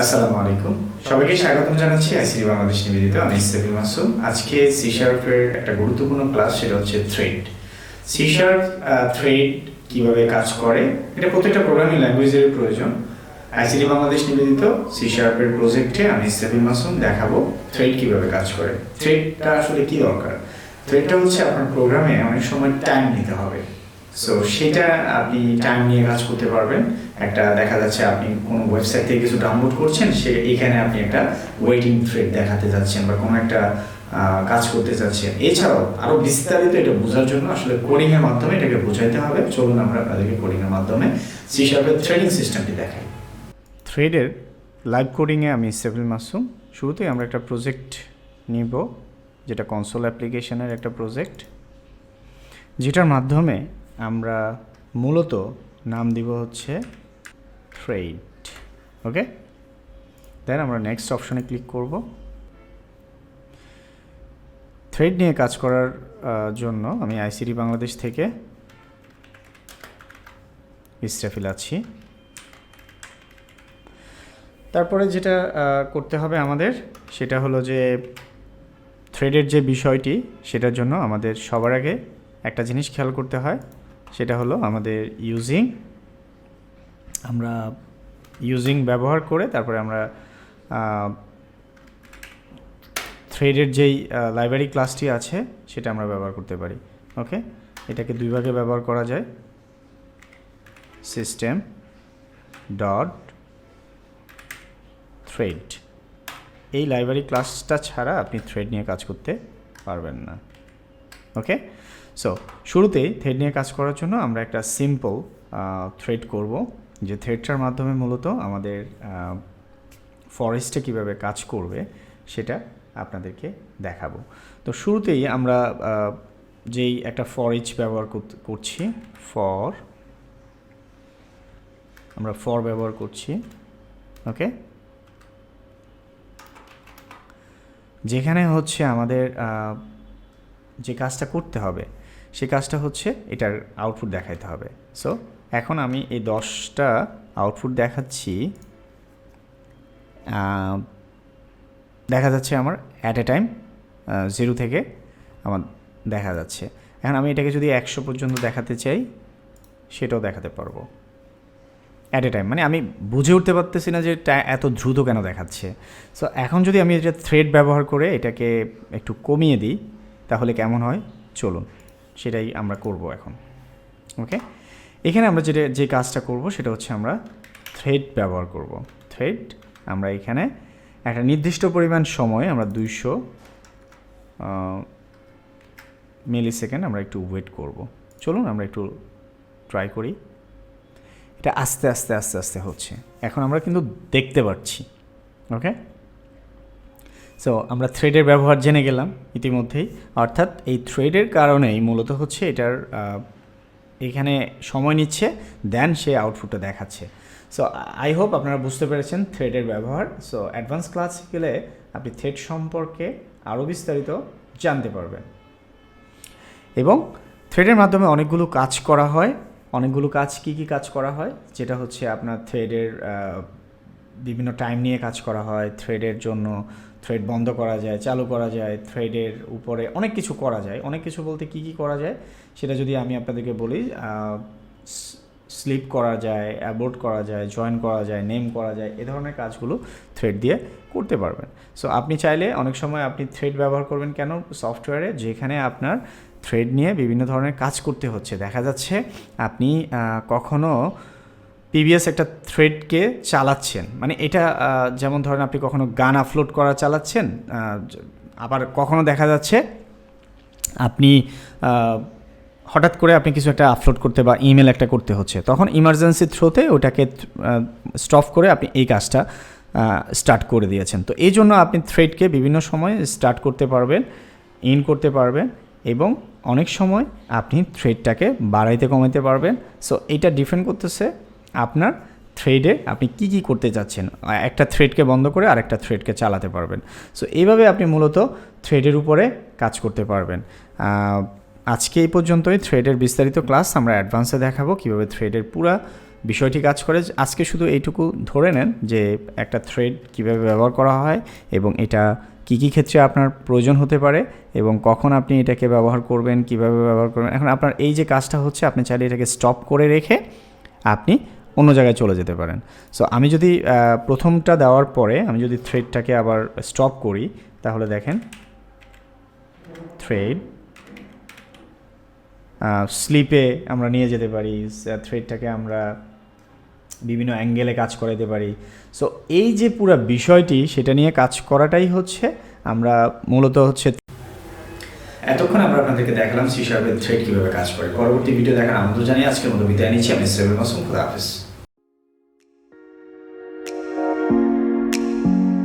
আসসালামু আলাইকুম, সবাইকে স্বাগতম জানাচ্ছি আইসিটি বাংলাদেশ নিবেদিত। আমি সেফিল মাসুম। আজকে সি শার্পের একটা গুরুত্বপূর্ণ ক্লাস, সেটা হচ্ছে থ্রেড। সি শার্প থ্রেড কিভাবে কাজ করে, এটা প্রত্যেকটা প্রোগ্রামিং ল্যাঙ্গুয়েজের প্রয়োজন। আইসিটি বাংলাদেশ নিবেদিত সি শার্পের প্রজেক্টে আমি সেফিল মাসুম দেখাবো থ্রেড কিভাবে কাজ করে। থ্রেডটা আসলে কি দরকার? থ্রেডটা হচ্ছে আপনার প্রোগ্রামে অনেক সময় টাইম নিতে হবে, সো সেটা আপনি টাইম নিয়ে কাজ করতে পারবেন। একটা দেখা যাচ্ছে আপনি কোনো ওয়েবসাইট থেকে কিছু ডাউনলোড করছেন, সে এখানে আপনি একটা ওয়েটিং থ্রেড দেখাতে যাচ্ছেন বা কোনো একটা কাজ করতে চাচ্ছেন। এছাড়াও আরও বিস্তারিত এটা বোঝার জন্য আসলে কোডিংয়ের মাধ্যমে এটাকে বোঝাইতে হবে। চলুন আমরা আপনাদেরকে কোডিংয়ের মাধ্যমে সি শার্পের থ্রেডিং সিস্টেমটি দেখাই। থ্রেডের লাইভ কোডিংয়ে আমি সেফিল মাসুম। শুরুতেই আমরা একটা প্রজেক্ট নিব, যেটা কনসোল অ্যাপ্লিকেশনের একটা প্রজেক্ট, যেটার মাধ্যমে আমরা মূলত নাম দিব হচ্ছে থ্রেড। ওকে, দেন আমরা নেক্সট অপশনে ক্লিক করব। থ্রেড নিয়ে কাজ করার জন্য আমি আইসিটি বাংলাদেশ থেকে ইসরাফিল আছি। তারপরে যেটা করতে হবে আমাদের, সেটা হলো যে থ্রেডের যে বিষয়টি, সেটার জন্য আমাদের সবার আগে একটা জিনিস খেয়াল করতে হয়, সেটা হলো আমাদের ইউজিং ব্যবহার করে তারপরে আমরা থ্রেডের যেই লাইব্রেরি ক্লাসটি আছে সেটা আমরা ব্যবহার করতে পারি। ওকে, এটাকে দুই ভাগে ব্যবহার করা যায়, সিস্টেম ডট থ্রেড। এই লাইব্রেরি ক্লাসটা ছাড়া আপনি থ্রেড নিয়ে কাজ করতে পারবেন না। ওকে, সো শুরুতেই থ্রেড নিয়ে কাজ করার জন্য আমরা একটা সিম্পল থ্রেড করব, যে থ্রেডটার মাধ্যমে মূলত আমাদের ফরেস্টে কিভাবে কাজ করবে সেটা আপনাদেরকে দেখাবো। তো শুরুতেই আমরা যেই একটা ফর ইচ ব্যবহার করছি, আমরা ফর ব্যবহার করছি। ওকে, যেখানে হচ্ছে আমাদের যে কাজটা করতে হবে সেই কাজটা হচ্ছে এটার আউটপুট দেখাইতে হবে। সো এখন আমি এই 10টা আউটপুট দেখাচ্ছি, দেখা যাচ্ছে আমার অ্যাট এ টাইম 0 থেকে আমার দেখা যাচ্ছে। এখন আমি এটাকে যদি 100 পর্যন্ত দেখাতে চাই, সেটাও দেখাতে পারবো অ্যাট এ টাইম। মানে আমি বুঝে উঠতে পারতেছি না যে এত দ্রুত কেন দেখাচ্ছে। সো এখন যদি আমি এটা থ্রেড ব্যবহার করে এটাকে একটু কমিয়ে দিই, তাহলে কেমন হয় চলুন সেটাই আমরা করব এখন। ওকে, এখানে আমরা যে কাজটা করব সেটা হচ্ছে আমরা থ্রেড ব্যবহার করব। থ্রেড আমরা এখানে একটা নির্দিষ্ট পরিমাণ সময়, আমরা 200 মিলি সেকেন্ড আমরা একটু ওয়েট করব। চলুন আমরা একটু ট্রাই করি। এটা আস্তে আস্তে আস্তে আস্তে হচ্ছে, এখন আমরা কিন্তু দেখতে পাচ্ছি। ওকে, সো আমরা থ্রেডের ব্যবহার জেনে গেলাম ইতিমধ্যেই, অর্থাৎ এই থ্রেডের কারণেই মূলত হচ্ছে এটার এখানে সময় নিচ্ছে, দেন সে আউটপুটটা দেখাচ্ছে। সো আই হোপ আপনারা বুঝতে পেরেছেন থ্রেডের ব্যবহার। সো অ্যাডভান্স ক্লাস গেলে আপনি থ্রেড সম্পর্কে আরও বিস্তারিত জানতে পারবেন। এবং থ্রেডের মাধ্যমে অনেকগুলো কাজ করা হয়। অনেকগুলো কাজ কী কাজ করা হয়, যেটা হচ্ছে আপনার থ্রেডের বিভিন্ন টাইম নিয়ে কাজ করা হয়। থ্রেডের জন্য থ্রেড বন্ধ করা যায়, চালু করা যায়, থ্রেডের উপরে অনেক কিছু করা যায়। অনেক কিছু বলতে কী করা যায় সেটা যদি আমি আপনাদেরকে বলি, স্লিপ করা যায়, অ্যাবোর্ট করা যায়, জয়েন করা যায়, নেম করা যায়, এ ধরনের কাজগুলো থ্রেড দিয়ে করতে পারবেন। সো আপনি চাইলে অনেক সময় আপনি থ্রেড ব্যবহার করবেন কেন সফটওয়্যারে, যেখানে আপনার থ্রেড নিয়ে বিভিন্ন ধরনের কাজ করতে হচ্ছে। দেখা যাচ্ছে আপনি কখনো প্রিভিয়াস একটা থ্রেডকে চালাচ্ছেন, মানে এটা যেমন ধরেন আপনি কখনো গান আপলোড করা চালাচ্ছেন, আবার কখনো দেখা যাচ্ছে আপনি হঠাৎ করে আপনি কিছু একটা আপলোড করতে বা ইমেল একটা করতে হচ্ছে, তখন ইমার্জেন্সি থ্রোতে ওটাকে স্টপ করে আপনি এই কাজটা স্টার্ট করে দিয়েছেন। তো এই জন্য আপনি থ্রেডকে বিভিন্ন সময় স্টার্ট করতে পারবেন, ইন করতে পারবেন, এবং অনেক সময় আপনি থ্রেডটাকে বাড়াইতে কমাইতে পারবেন। সো এইটা ডিপেন্ড করতেছে আপনার থ্রেডে আপনি কি করতে চাচ্ছেন। একটা থ্রেডকে বন্ধ করে আরেকটা থ্রেডকে চালাতে পারবেন। সো এইভাবে আপনি মূলত থ্রেডের উপরে কাজ করতে পারবেন। আজকে এই পর্যন্তই। থ্রেডের বিস্তারিত ক্লাস আমরা অ্যাডভান্সে দেখাবো, কীভাবে থ্রেডের পুরা বিষয়টি কাজ করে। আজকে শুধু এইটুকু ধরে নেন যে একটা থ্রেড কীভাবে ব্যবহার করা হয় এবং এটা কী কী ক্ষেত্রে আপনার প্রয়োজন হতে পারে এবং কখন আপনি এটাকে ব্যবহার করবেন, কিভাবে ব্যবহার করবেন। এখন আপনার এই যে কাজটা হচ্ছে, আপনি চাইলে এটাকে স্টপ করে রেখে আপনি অন্য জায়গায় চলে যেতে পারেন। সো আমি যদি প্রথমটা দেওয়ার পরে আমি যদি থ্রেডটাকে আবার স্টপ করি, তাহলে দেখেন থ্রেড স্লিপে আমরা নিয়ে যেতে পারি, থ্রেডটাকে আমরা বিভিন্ন অ্যাঙ্গেলে কাজ করাতে পারি। সো এই যে পুরো বিষয়টি, সেটা নিয়ে কাজ করাটাই হচ্ছে আমরা মূলত হচ্ছে। এতক্ষণ আমরা আপনাদেরকে দেখালাম C# থ্রেড কীভাবে কাজ করে। পরবর্তী ভিডিও দেখার আমন্ত্রণ জানিয়ে আজকের মতো বিদায় নিচ্ছি। আমি শ্রেবেল মাসুম, খুদা হাফেজ।